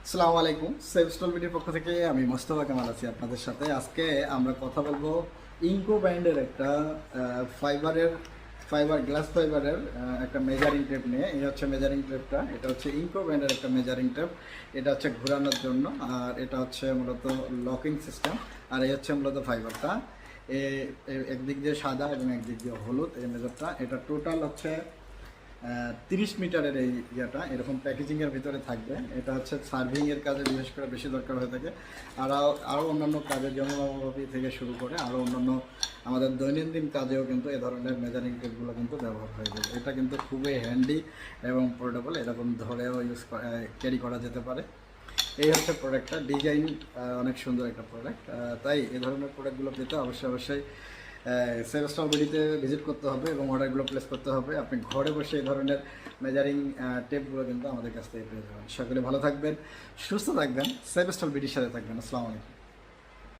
আসসালামু আলাইকুম। Safe stall ভিডিওর পক্ষ থেকে আমি মোস্তফা কামাল আছি আপনাদের সাথে। আজকে আমরা কথা বলবো ইনকো ব্র্যান্ডের একটা ফাইবার গ্লাস ফাইবারের একটা মেজারিং টেপ নিয়ে। এই হচ্ছে মেজারিং টেপটা। এটা হচ্ছে ইনকো ব্র্যান্ডের একটা মেজারিং টেপ। এটা হচ্ছে ঘোরানোর জন্য, আর এটা হচ্ছে মূলত লকিং সিস্টেম। আর এই হচ্ছে মূলত ফাইবারটা। একদিক দিয়ে সাদা এবং একদিক দিয়ে হলুদ এই মেজারটা। এটা টোটাল হচ্ছে 30 মিটারের এই ইয়েটা এরকম প্যাকেজিংয়ের ভিতরে থাকবে। এটা হচ্ছে সার্ভিংয়ের কাজে বিশেষ করে বেশি দরকার হয়ে থাকে। আরও অন্যান্য কাজে জনমাপী থেকে শুরু করে আরও অন্যান্য আমাদের দৈনন্দিন কাজেও কিন্তু এ ধরনের মেজারিং টেপগুলো কিন্তু ব্যবহার হয়ে যাবে। এটা কিন্তু খুবই হ্যান্ডি এবং পোর্টেবল, এরকম ধরেও ক্যারি করা যেতে পারে। এই হচ্ছে প্রোডাক্টটা। ডিজাইন অনেক সুন্দর একটা প্রোডাক্ট। তাই এ ধরনের প্রোডাক্টগুলো পেতে অবশ্যই সেফ স্টল বিডিতে ভিজিট করতে হবে এবং অর্ডারগুলো প্লেস করতে হবে। আপনি ঘরে বসে এই ধরনের মেজারিং টেপগুলো কিন্তু আমাদের কাছ থেকে পেয়ে যাবেন। সকলে ভালো থাকবেন, সুস্থ থাকবেন, সেফ স্টল বিডির সাথে থাকবেন। আসসালামু আলাইকুম।